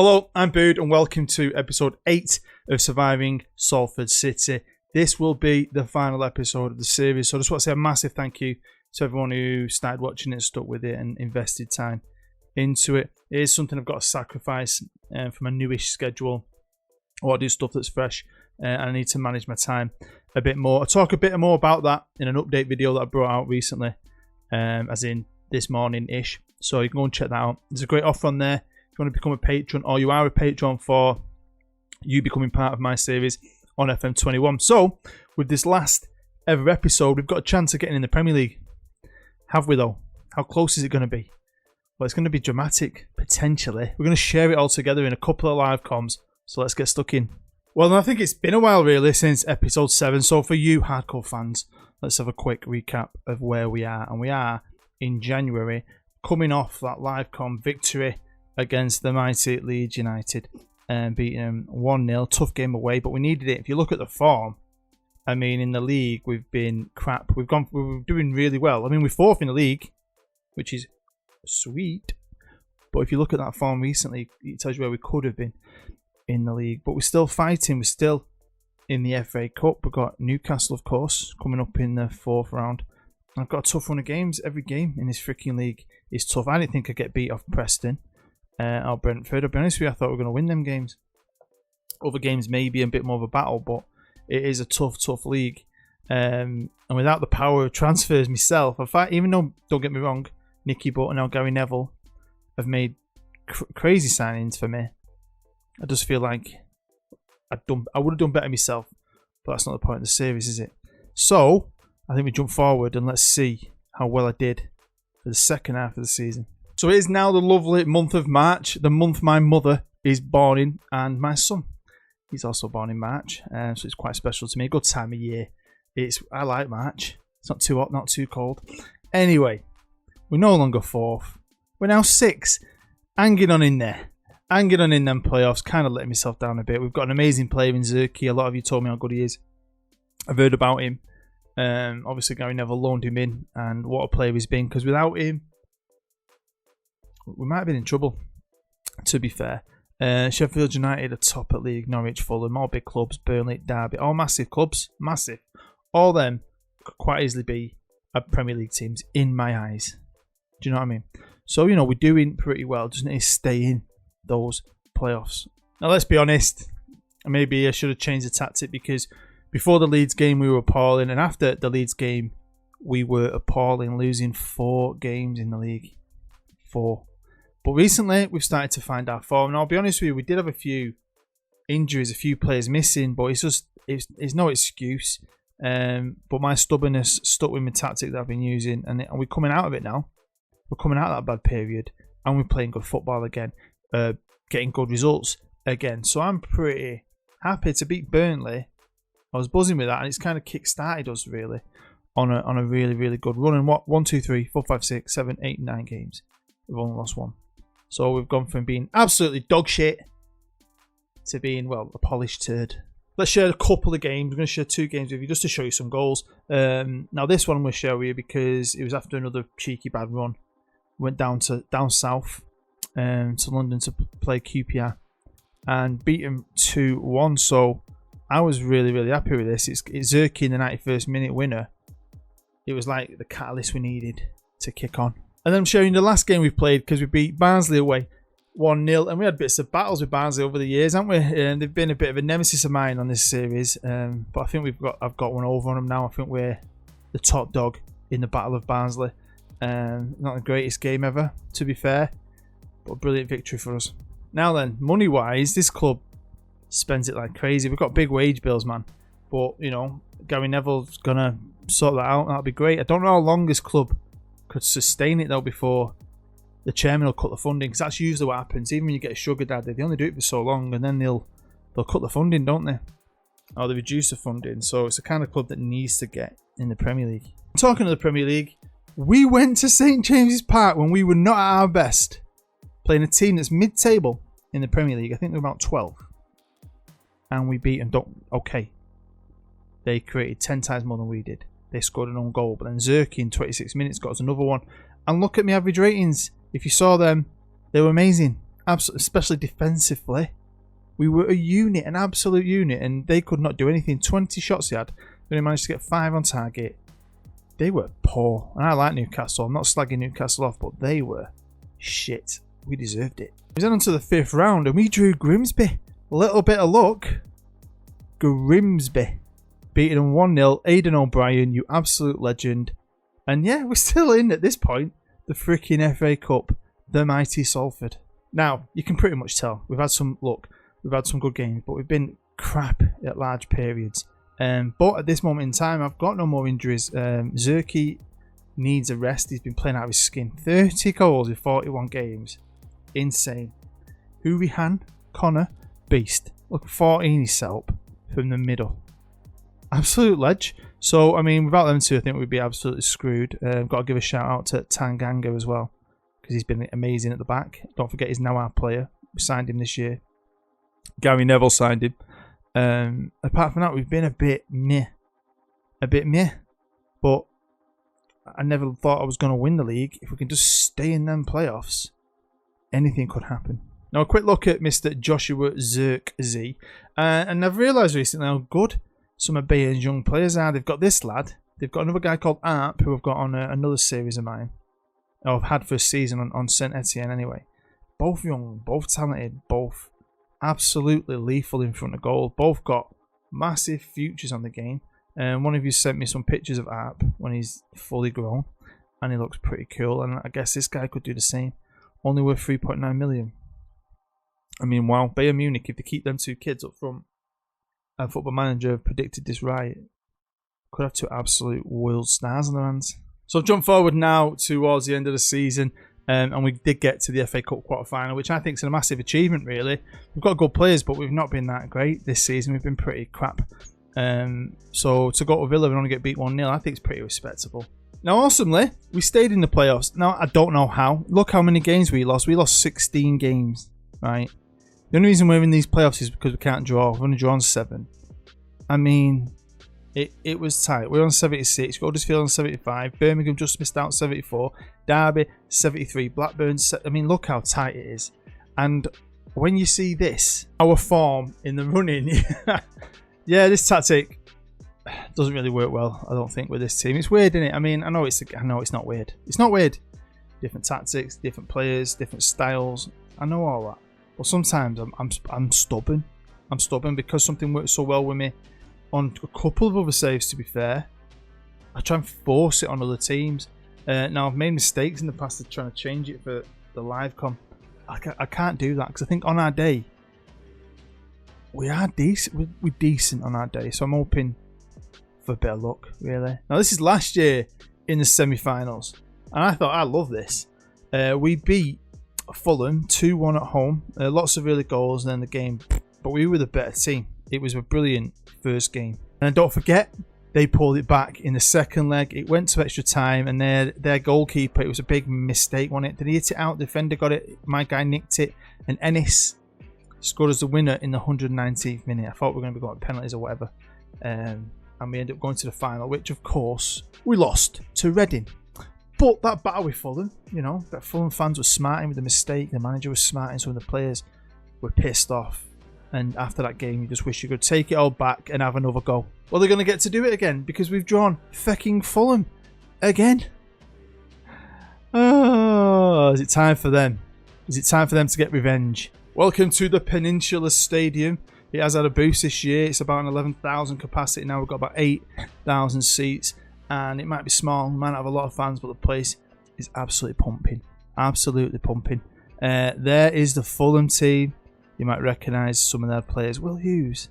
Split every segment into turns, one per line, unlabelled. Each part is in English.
Hello, I'm Bood and welcome to episode 8 of Surviving Salford City. This will be the final episode of the series, so I just want to say a massive thank you to everyone who started watching it, stuck with it and invested time into it. It is something I've got to sacrifice from a newish schedule. I want to do stuff that's fresh and I need to manage my time a bit more. I'll talk a bit more about that in an update video that I brought out recently, as in this morning-ish. So you can go and check that out. There's a great offer on there. If you want to become a patron, or you are a patron for you becoming part of my series on FM21. So, with this last ever episode, we've got a chance of getting in the Premier League. Have we though? How close is it going to be? Well, it's going to be dramatic, potentially. We're going to share it all together in a couple of live comms. So let's get stuck in. Well, I think it's been a while really since episode 7. So for you hardcore fans, let's have a quick recap of where we are. And we are in January, coming off that live comm victory against the mighty Leeds United and beating them 1-0. Tough game away, but we needed it. If you look at the form, I mean, in the league, we've been crap. We were doing really well. I mean, we're 4th in the league, which is sweet. But if you look at that form recently, it tells you where we could have been in the league. But we're still fighting. We're still in the FA Cup. We've got Newcastle, of course, coming up in the 4th round. I've got a tough run of games. Every game in this freaking league is tough. I didn't think I'd get beat off Preston. Or Brentford. I'll be honest with you, I thought we were going to win them games. Other games may be a bit more of a battle, but it is a tough league. And without the power of transfers myself, in fact, even though, don't get me wrong, Nicky Butt and now Gary Neville have made crazy signings for me, I just feel like I would have done better myself, but that's not the point of the series, is it? So, I think we jump forward and let's see how well I did for the second half of the season. So it is now the lovely month of March, the month my mother is born in, and my son, he's also born in March, so it's quite special to me. Good time of year. I like March. It's not too hot, not too cold. Anyway, we're no longer 4th. We're now 6th. Hanging on in there. Hanging on in them playoffs. Kind of letting myself down a bit. We've got an amazing player in Zerky. A lot of you told me how good he is. I've heard about him. Obviously, Gary Neville loaned him in, and what a player he's been, because without him, we might have been in trouble, to be fair. Sheffield United are top at league, Norwich, Fulham, all big clubs, Burnley, Derby, all massive clubs, massive. All them could quite easily be Premier League teams in my eyes. Do you know what I mean? So, you know, we're doing pretty well. Just need to stay in those playoffs. Now, let's be honest. Maybe I should have changed the tactic, because before the Leeds game, we were appalling. And after the Leeds game, we were appalling, losing 4 games in the league. 4. But recently, we've started to find our form. And I'll be honest with you, we did have a few injuries, a few players missing, but it's no excuse. But my stubbornness stuck with my tactic that I've been using, and we're coming out of it now. We're coming out of that bad period, and we're playing good football again, getting good results again. So I'm pretty happy to beat Burnley. I was buzzing with that, and it's kind of kick-started us, really, on a really, really good run. And 1, 2, 3, 4, 5, 6, 7, 8, 9 games. We've only lost 1. So we've gone from being absolutely dog shit to being, well, a polished turd. Let's share a couple of games. We're going to share 2 games with you just to show you some goals. Now this one I'm going to share with you because it was after another cheeky bad run. Went down south to London to play QPR and beat them 2-1. So I was really, really happy with this. It's Zerky in the 91st minute winner. It was like the catalyst we needed to kick on. And then I'm showing the last game we played, because we beat Barnsley away 1-0, and we had bits of battles with Barnsley over the years, haven't we? And they've been a bit of a nemesis of mine on this series, but I think I've got one over on them now. I think we're the top dog in the Battle of Barnsley. Not the greatest game ever, to be fair, but a brilliant victory for us. Now then, money-wise, this club spends it like crazy. We've got big wage bills, man, but you know, Gary Neville's gonna sort that out. That'll be great. I don't know how long this club could sustain it though before the chairman will cut the funding, because that's usually what happens. Even when you get a sugar daddy, they only do it for so long, and then they'll cut the funding, don't they? Or they reduce the funding. So it's the kind of club that needs to get in the Premier League. Talking of the Premier League, we went to St James's Park when we were not at our best, playing a team that's mid-table in the Premier League. I think they're about 12, and we beat them. Okay, they created 10 times more than we did. They scored an own goal, but then Zerky in 26 minutes got us another one. And look at my average ratings. If you saw them, they were amazing. Absolutely, especially defensively. We were a unit, an absolute unit, and they could not do anything. 20 shots they had. They only managed to get 5 on target. They were poor. And I like Newcastle. I'm not slagging Newcastle off, but they were shit. We deserved it. We went on to the 5th round and we drew Grimsby. A little bit of luck. Grimsby. Beating them 1-0. Aidan O'Brien, you absolute legend. And yeah, we're still in at this point. The freaking FA Cup. The mighty Salford. Now, you can pretty much tell. We've had some luck. We've had some good games. But we've been crap at large periods. But at this moment in time, I've got no more injuries. Zerke needs a rest. He's been playing out of his skin. 30 goals in 41 games. Insane. Hoovihan, Connor, beast. Look, 14 is Selp from the middle. Absolute ledge. So, I mean, without them two, I think we'd be absolutely screwed. Got to give a shout out to Tanganga as well, because he's been amazing at the back. Don't forget, he's now our player. We signed him this year. Gary Neville signed him. Apart from that, we've been a bit meh. But I never thought I was going to win the league. If we can just stay in them playoffs, anything could happen. Now, a quick look at Mr. Joshua Zirkzee. And I've realised recently how good some of Bayern's young players are. They've got this lad. They've got another guy called Arp, who I've got on another series of mine. I've had for a season on Saint Etienne anyway. Both young, both talented, both absolutely lethal in front of goal. Both got massive futures on the game. And one of you sent me some pictures of Arp when he's fully grown. And he looks pretty cool. And I guess this guy could do the same. Only worth 3.9 million. I mean, wow. Bayern Munich, if they keep them two kids up front, and Football Manager predicted this right, could have two absolute world stars on their hands. So I've jumped forward now towards the end of the season. And we did get to the FA Cup quarter-final, which I think is a massive achievement, really. We've got good players, but we've not been that great this season. We've been pretty crap. So to go to Villa and only get beat 1-0, I think it's pretty respectable. Now, awesomely, we stayed in the playoffs. Now, I don't know how. Look how many games we lost. We lost 16 games, right? The only reason we're in these playoffs is because we can't draw. We've only drawn 7. I mean, it was tight. We're on 76. Huddersfield on 75. Birmingham just missed out 74. Derby 73. Blackburn. I mean, look how tight it is. And when you see this, our form in the running, yeah, this tactic doesn't really work well, I don't think, with this team. It's weird, isn't it? I mean, I know it's not weird. It's not weird. Different tactics, different players, different styles. I know all that. But sometimes I'm stubborn. I'm stubborn because something works so well with me on a couple of other saves, to be fair. I try and force it on other teams. Now, I've made mistakes in the past of trying to change it for the live com. I can't do that because I think on our day, we are decent. We're decent on our day. So I'm hoping for a bit of luck, really. Now, this is last year in the semi-finals. And I thought, I love this. We beat Fulham 2-1 at home. Lots of early goals and then the game. But we were the better team. It was a brilliant first game. And don't forget, they pulled it back in the second leg. It went to extra time, and their goalkeeper, it was a big mistake, wasn't it? Did he hit it out? The defender got it. My guy nicked it. And Ennis scored as the winner in the 119th minute. I thought we were going to be going to penalties or whatever. And we ended up going to the final, which, of course, we lost to Reading. But that battle with Fulham, you know, that Fulham fans were smarting with the mistake. The manager was smarting. Some of the players were pissed off. And after that game, you just wish you could take it all back and have another go. Well, they're going to get to do it again because we've drawn fucking Fulham again. Oh, is it time for them? Is it time for them to get revenge? Welcome to the Peninsula Stadium. It has had a boost this year. It's about an 11,000 capacity now. We've got about 8,000 seats. And it might be small, might not have a lot of fans, but the place is absolutely pumping. Absolutely pumping. There is the Fulham team. You might recognise some of their players. Will Hughes.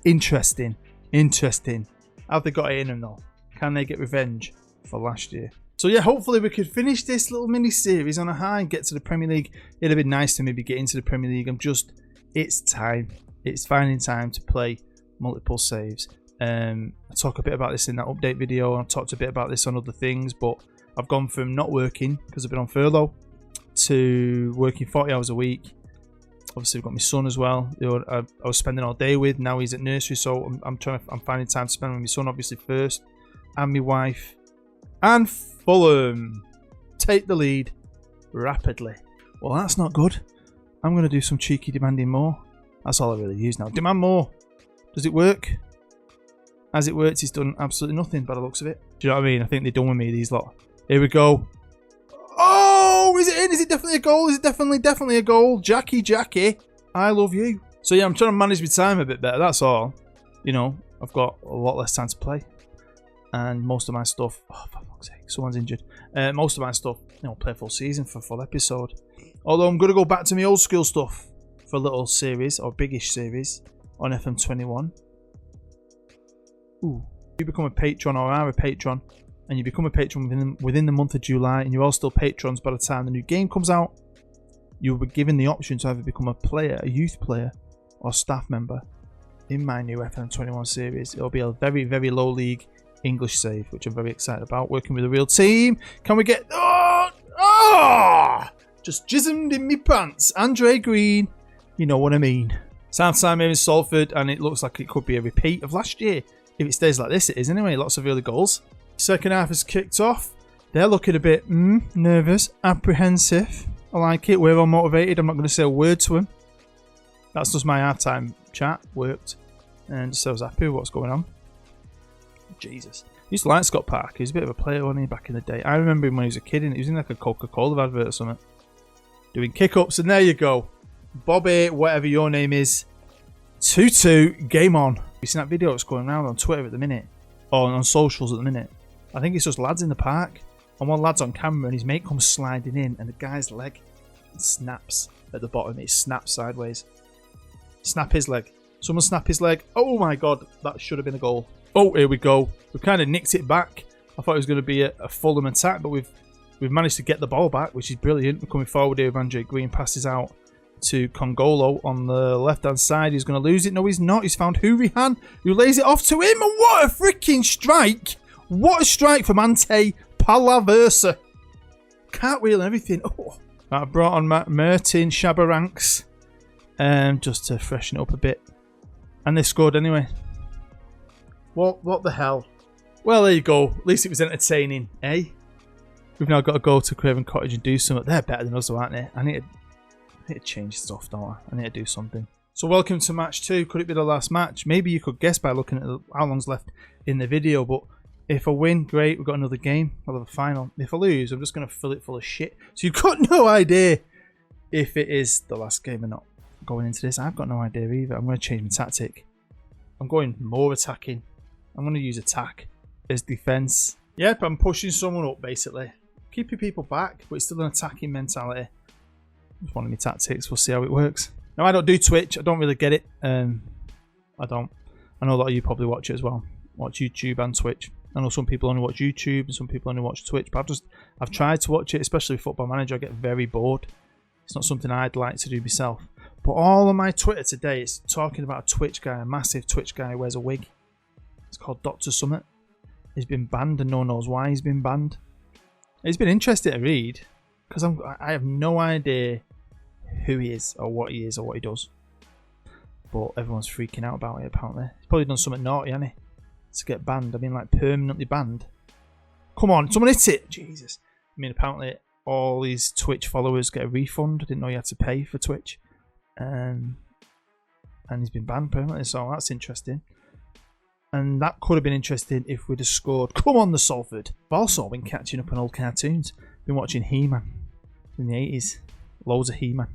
Interesting. Interesting. Have they got it in them though? Can they get revenge for last year? So yeah, hopefully we could finish this little mini-series on a high and get to the Premier League. It'd have been nice to maybe get into the Premier League. It's time. It's finding time to play multiple saves. I talk a bit about this in that update video. I've talked a bit about this on other things, but I've gone from not working because I've been on furlough to working 40 hours a week. Obviously, I've got my son as well. I was spending all day with. Now he's at nursery, so I'm finding time to spend with my son, obviously first, and my wife. And Fulham take the lead rapidly. Well, that's not good. I'm going to do some cheeky demanding more. That's all I really use now. Demand more. Does it work? As it works, it's done absolutely nothing by the looks of it. Do you know what I mean? I think they're done with me, these lot. Here we go. Oh, is it in? Is it definitely a goal? Is it definitely a goal? Jackie, I love you. So yeah, I'm trying to manage my time a bit better, that's all. You know, I've got a lot less time to play. And most of my stuff, oh, for fuck's sake, someone's injured. Most of my stuff, you know, play a full season for a full episode. Although I'm going to go back to my old school stuff for a little series, or biggish series, on FM21. Ooh. You become a patron, or are a patron, and you become a patron within the month of July, and you're all still patrons by the time the new game comes out, you will be given the option to either become a player, a youth player, or staff member in my new FM21 series. It'll be a very, very low league English save, which I'm very excited about. Working with a real team. Can we get... just jismed in me pants. Andre Green. You know what I mean. Southside here in Salford, and it looks like it could be a repeat of last year. If it stays like this, it is anyway. Lots of early goals. Second half has kicked off. They're looking a bit nervous, apprehensive. I like it. We're all motivated. I'm not going to say a word to him. That's just my half-time chat. Worked. And so I was happy with what's going on. Jesus. I used to like Scott Park. He was a bit of a player, wasn't he, back in the day? I remember him when he was a kid, and he was in like a Coca-Cola advert or something. Doing kick-ups, and there you go. Bobby, whatever your name is. 2-2, game on. You seen that video that's going around on Twitter at the minute? Or on socials at the minute? I think it's just lads in the park. And one lad's on camera, and his mate comes sliding in, and the guy's leg snaps at the bottom. It snaps sideways. Snap his leg. Someone snap his leg. Oh my god, that should have been a goal. Oh, here we go. We've kind of nicked it back. I thought it was going to be a Fulham attack, but we've managed to get the ball back, which is brilliant. We're coming forward here with Andre Green. Passes out to Congolo on the left-hand side. He's going to lose it. No, he's not. He's found Hurihan, who lays it off to him. And what a freaking strike. What a strike from Ante Palaversa. Cartwheel and everything. Oh. I brought on Martin Shabaranks just to freshen it up a bit. And they scored anyway. What the hell? Well, there you go. At least it was entertaining, eh? We've now got to go to Craven Cottage and do something. They're better than us, though, aren't they? I need to change stuff, don't I? I need to do something. So welcome to match 2. Could it be the last match? Maybe you could guess by looking at how long's left in the video. But if I win, great. We've got another game. I'll have a final. If I lose, I'm just going to fill it full of shit. So you've got no idea if it is the last game or not. Going into this, I've got no idea either. I'm going to change my tactic. I'm going more attacking. I'm going to use attack as defense. Yep, I'm pushing someone up, basically. Keeping people back, but it's still an attacking mentality. It's one of my tactics. We'll see how it works. Now, I don't do Twitch. I don't really get it. I don't. I know a lot of you probably watch it as well. Watch YouTube and Twitch. I know some people only watch YouTube and some people only watch Twitch. But I've tried to watch it, especially Football Manager. I get very bored. It's not something I'd like to do myself. But all of my Twitter today is talking about a Twitch guy, a massive Twitch guy who wears a wig. It's called Dr. Summit. He's been banned and no one knows why he's been banned. It's been interesting to read because I have no idea who he is or what he does. But everyone's freaking out about it apparently. He's probably done something naughty, hasn't he? To get banned. I mean, like permanently banned. Come on, someone hit it! Jesus. I mean, apparently all these Twitch followers get a refund. I didn't know you had to pay for Twitch. And he's been banned permanently, so that's interesting. And that could have been interesting if we'd have scored. Come on, the Salford. I've also been catching up on old cartoons. Been watching He-Man in the 80s. Loads of He-Man.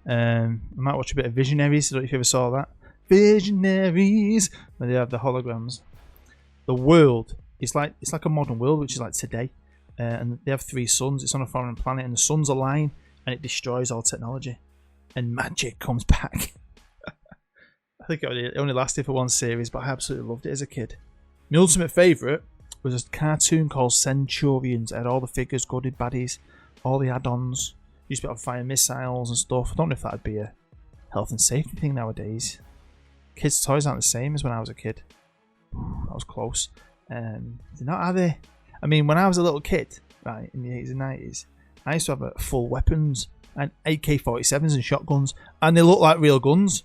I might watch a bit of Visionaries. I don't know if you ever saw that. Visionaries. Where they have the holograms. The world is like, it's like a modern world, which is like today. And they have 3 suns. It's on a foreign planet, and the suns align, and it destroys all technology. And magic comes back. I think it only lasted for 1 series, but I absolutely loved it as a kid. My ultimate favourite was a cartoon called Centurions. It had all the figures, goodies, baddies, all the add-ons. Used to be able to fire missiles and stuff. I don't know if that would be a health and safety thing nowadays. Kids' toys aren't the same as when I was a kid. That was close. They're not, are they? I mean, when I was a little kid, right, in the 80s and 90s, I used to have full weapons and AK-47s and shotguns, and they look like real guns.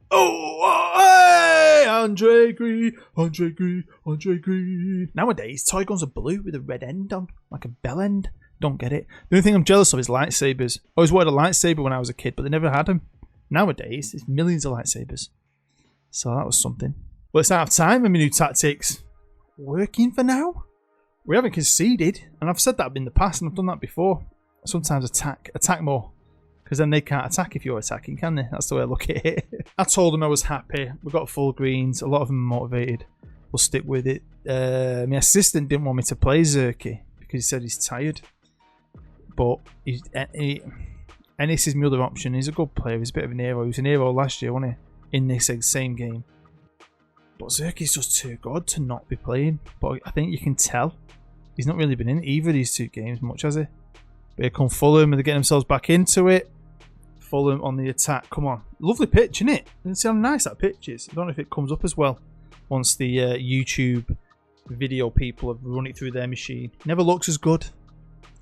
Oh, hey! Andre Green, Andre Green, Andre Green. Nowadays, toy guns are blue with a red end on, like a bell end. Don't get it. The only thing I'm jealous of is lightsabers. I always wanted a lightsaber when I was a kid, but they never had them. Nowadays, there's millions of lightsabers. So that was something. Well, it's out of time and my new tactics. Working for now? We haven't conceded, and I've said that in the past, and I've done that before. Sometimes attack more, because then they can't attack if you're attacking, can they? That's the way I look at it. I told them I was happy. We got full greens. A lot of them are motivated. We'll stick with it. My assistant didn't want me to play Zerky because he said he's tired. But Ennis is my other option. He's a good player. He's a bit of an hero. He was an hero last year, wasn't he? In this same game. But Zerky's just too good to not be playing. But I think you can tell. He's not really been in either of these two games much, has he? But here come Fulham, and they're getting themselves back into it. Fulham on the attack. Come on. Lovely pitch, isn't it? You can see how nice that pitch is. I don't know if it comes up as well once the YouTube video people have run it through their machine. Never looks as good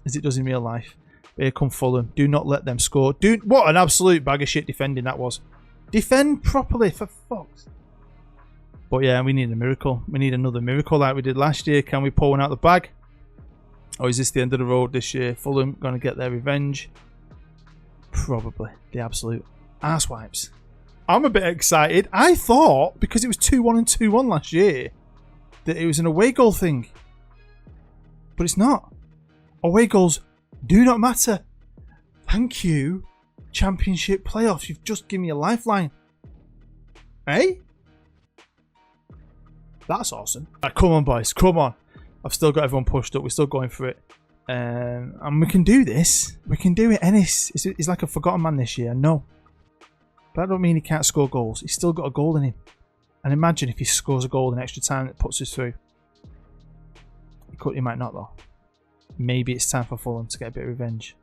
as it does in real life. But here come Fulham. Do not let them score. What an absolute bag of shit defending that was. Defend properly, for fuck's. But yeah, we need a miracle. We need another miracle like we did last year. Can we pull one out the bag? Or is this the end of the road this year? Fulham going to get their revenge? Probably. The absolute arse wipes. I'm a bit excited. I thought, because it was 2-1 and 2-1 last year, that it was an away goal thing. But it's not. Away goals do not matter. Thank you, Championship playoffs. You've just given me a lifeline. Hey? That's awesome. Right, come on, boys. Come on. I've still got everyone pushed up. We're still going for it. And we can do this. We can do it. Ennis is like a forgotten man this year. No. But that don't mean he can't score goals. He's still got a goal in him. And imagine if he scores a goal in extra time that puts us through. He might not, though. Maybe it's time for Fulham to get a bit of revenge.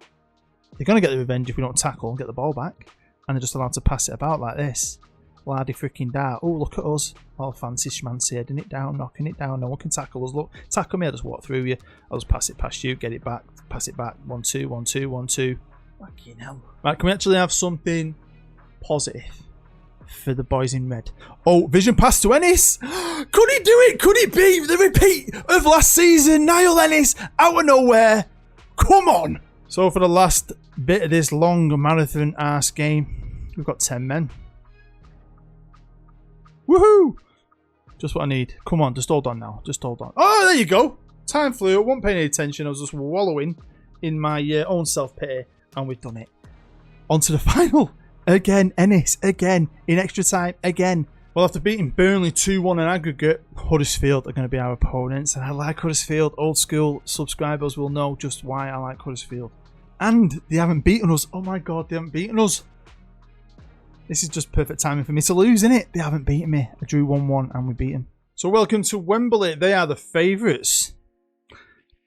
They're going to get the revenge if we don't tackle and get the ball back. And they're just allowed to pass it about like this. Lardy freaking da. Oh, look at us. All fancy schmancy, heading it down, knocking it down. No one can tackle us. Look, tackle me, I'll just walk through you. I'll just pass it past you, get it back, pass it back. 1-2, 1-2, 1-2. Fucking hell. Right, can we actually have something positive for the boys in red? Oh, vision pass to Ennis. Could he do it? Could it be the repeat of last season? Niall Ennis out of nowhere. Come on. So for the last bit of this long marathon ass game, we've got 10 men. Woohoo! Just what I need. Come on, just hold on now. Just hold on. Oh, there you go. Time flew. I wasn't paying any attention. I was just wallowing in my own self-pity. And we've done it. On to the final. Again, Ennis. Again. In extra time. Again. Well, after beating Burnley 2-1 in aggregate, Huddersfield are going to be our opponents. And I like Huddersfield. Old school subscribers will know just why I like Huddersfield. And they haven't beaten us. Oh my God, they haven't beaten us. This is just perfect timing for me to lose, isn't it? They haven't beaten me. I drew 1-1 and we beat them. So welcome to Wembley. They are the favourites.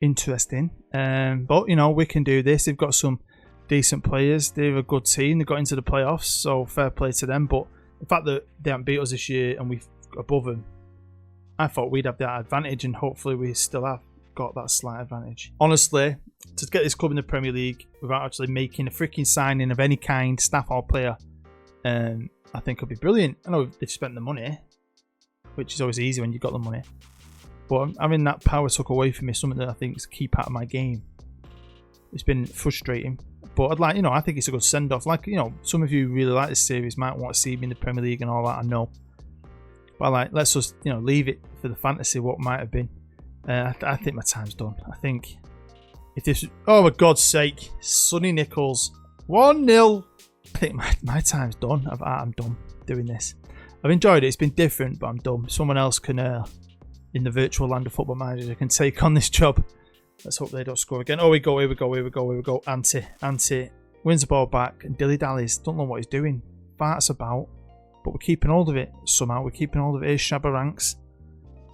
Interesting. But, you know, we can do this. They've got some decent players. They're a good team. They got into the playoffs, so fair play to them. But the fact that they haven't beat us this year and we're above them, I thought we'd have that advantage, and hopefully we still have got that slight advantage. Honestly, to get this club in the Premier League without actually making a freaking signing of any kind, staff or player, I think it'll be brilliant. I know they've spent the money, which is always easy when you've got the money. But having that power took away from me, something that I think is a key part of my game. It's been frustrating. But I'd like, you know, I think it's a good send-off. Like, you know, some of you really like this series, might want to see me in the Premier League and all that, I know. But like, let's just, you know, leave it for the fantasy, what might have been. I think my time's done. I think if this, oh for God's sake, Sonny Nichols, 1-0. I think my time's done. I'm done doing this. I've enjoyed it. It's been different, but I'm done. Someone else can, in the virtual land of Football Manager, can take on this job. Let's hope they don't score again. Oh, here we go. Ante wins the ball back and dilly-dallies. Don't know what he's doing. Farts about. But we're keeping hold of it somehow. We're keeping hold of it. Here's Shabaranks.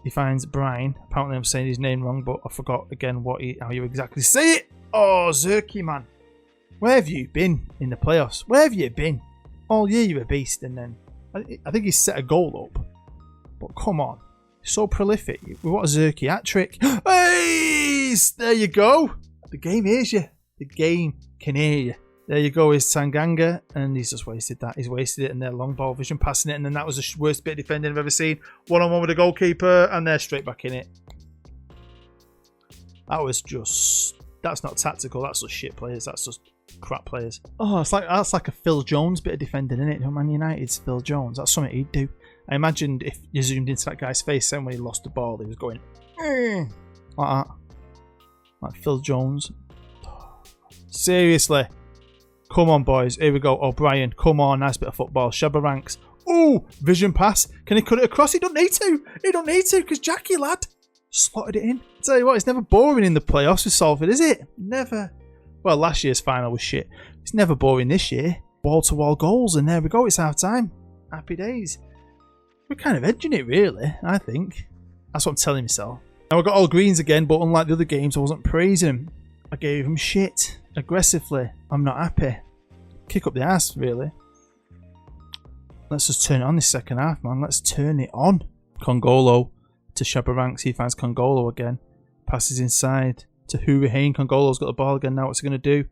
He finds Brian. Apparently I'm saying his name wrong, but I forgot again how you exactly say it. Oh, Zerky, man. Where have you been in the playoffs? Where have you been? All year you're a beast, and then I think he's set a goal up. But come on. So prolific. We want a Zerky hat-trick. Hey! There you go. The game hears you. The game can hear you. There you go, is Tanganga, and he's just wasted that. He's wasted it, and they're long ball vision passing it, and then that was the worst bit of defending I've ever seen. One-on-one with the goalkeeper, and they're straight back in it. That was just That's not tactical. That's just shit players. That's just crap players. Oh, that's like a Phil Jones bit of defending, isn't it? Man United's Phil Jones. That's something he'd do. I imagined if you zoomed into that guy's face, then when he lost the ball, he was going like that, like Phil Jones. Seriously, come on, boys. Here we go. O'Brien, come on, nice bit of football. Shabba Ranks. Ooh, vision pass. Can he cut it across? He don't need to. He don't need to because Jackie lad slotted it in. I tell you what, it's never boring in the playoffs with Salford, is it? Never. Well, last year's final was shit. It's never boring this year. Wall-to-wall goals, and there we go. It's half-time. Happy days. We're kind of edging it, really, I think. That's what I'm telling myself. Now, I got all greens again, but unlike the other games, I wasn't praising them. I gave them shit. Aggressively. I'm not happy. Kick up the ass, really. Let's just turn it on this second half, man. Let's turn it on. Congolo to Shabba Ranks. He finds Congolo again. Passes inside to Hurricane. Congolo's got the ball again now. What's he going to do?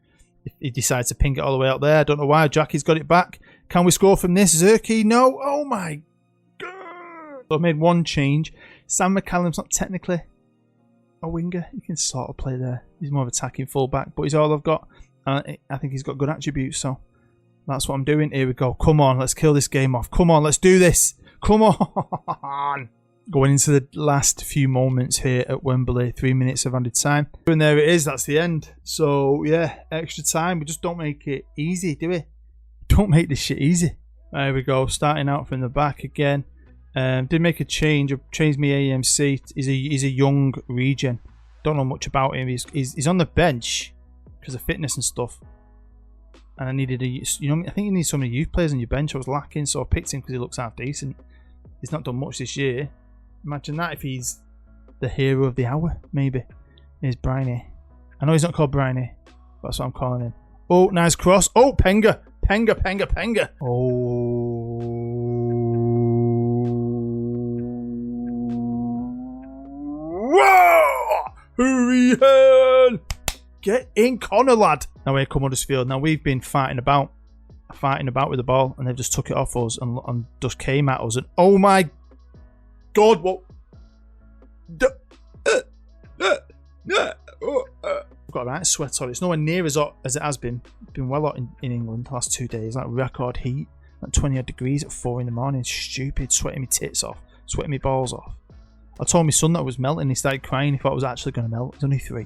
He decides to ping it all the way out there. I don't know why. Jackie's got it back. Can we score from this? Zerky? No. Oh my god. So I made one change. Sam McCallum's not technically a winger. He can sort of play there. He's more of attacking fullback, but he's all I've got. I think he's got good attributes, so that's what I'm doing. Here we go. Come on, let's kill this game off. Come on, let's do this. Come on. Going into the last few moments here at Wembley. 3 minutes of added time. And there it is. That's the end. So, yeah, extra time. We just don't make it easy, do we? Don't make this shit easy. There we go. Starting out from the back again. Did make a change. I changed my AMC. He's a young regen. Don't know much about him. He's on the bench because of fitness and stuff. And I needed I think you need so many youth players on your bench. I was lacking, so I picked him because he looks half decent. He's not done much this year. Imagine that if he's the hero of the hour, maybe. Here's Briney. I know he's not called Briney, but that's what I'm calling him. Oh, nice cross. Oh, Penga. Penga. Oh. Whoa! Hurry! Get in, Connor, lad. Now here come Huddersfield. Now we've been fighting about with the ball, and they've just took it off us and just came at us. And oh my god, what? I've got a right sweat on it. It's nowhere near as hot as it has been. It's been well hot in England the last 2 days. Like record heat, like 20 odd degrees at 4 in the morning. Stupid, sweating my tits off, sweating my balls off. I told my son that I was melting. He started crying. He thought I was actually going to melt. It's only 3.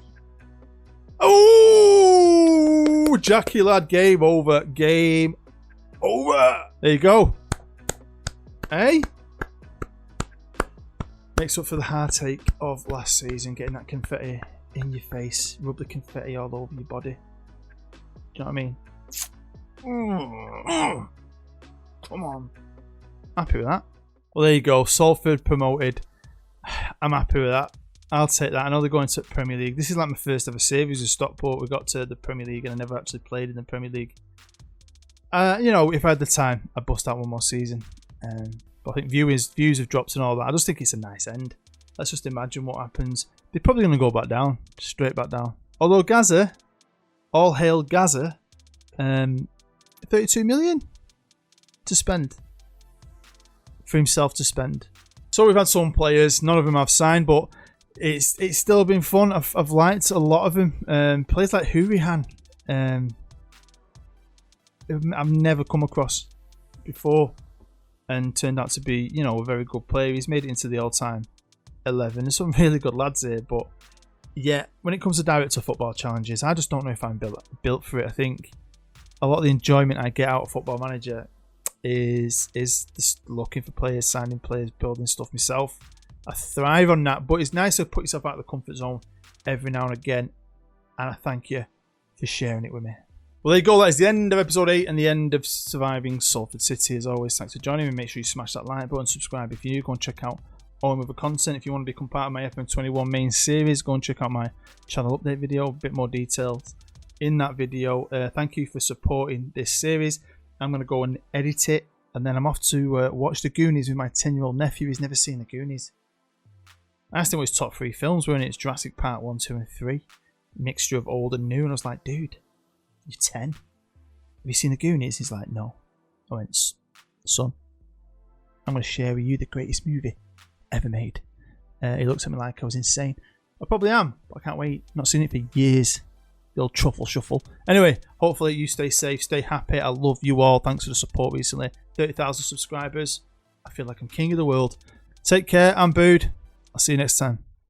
Oh, Jackie lad, game over. Game over. There you go. Hey? Makes up for the heartache of last season, getting that confetti in your face, rub the confetti all over your body. Do you know what I mean? Come on. Happy with that. Well, there you go. Salford promoted. I'm happy with that. I'll take that. I know they're going to the Premier League. This is like my first ever series with Stockport. We got to the Premier League and I never actually played in the Premier League. If I had the time, I'd bust out one more season. But I think views have dropped and all that. I just think it's a nice end. Let's just imagine what happens. They're probably going to go back down. Straight back down. Although Gaza, all hail Gaza, 32 million to spend. For himself to spend. So we've had some players. None of them have signed, but it's still been fun. I've liked a lot of them. Players like Hurricane. I've never come across before. And turned out to be, a very good player. He's made it into the all-time 11. There's some really good lads here, but yeah, when it comes to director football challenges, I just don't know if I'm built for it. I think a lot of the enjoyment I get out of Football Manager is just looking for players, signing players, building stuff myself. I thrive on that, but it's nice to put yourself out of the comfort zone every now and again, and I thank you for sharing it with me. Well, there you go. That is the end of episode 8 and the end of surviving Salford City. As always, thanks for joining me. Make sure you smash that like button, subscribe if you're new. Go and check out all my other content. If you want to become part of my FM21 main series, go and check out my channel update video. A bit more details in that video. Thank you for supporting this series. I'm going to go and edit it, and then I'm off to watch The Goonies with my 10-year-old nephew. He's never seen The Goonies. I asked him what his top 3 films were, and it's Jurassic Park 1, 2, and 3. Mixture of old and new, and I was like, dude, you're 10. Have you seen The Goonies? He's like, no. I went, son, I'm going to share with you the greatest movie ever made. He looked at me like I was insane. I probably am, but I can't wait. Not seen it for years. the old truffle shuffle. Anyway, hopefully you stay safe, stay happy. I love you all. Thanks for the support recently. 30,000 subscribers. I feel like I'm king of the world. Take care. I'm Bood. I'll see you next time.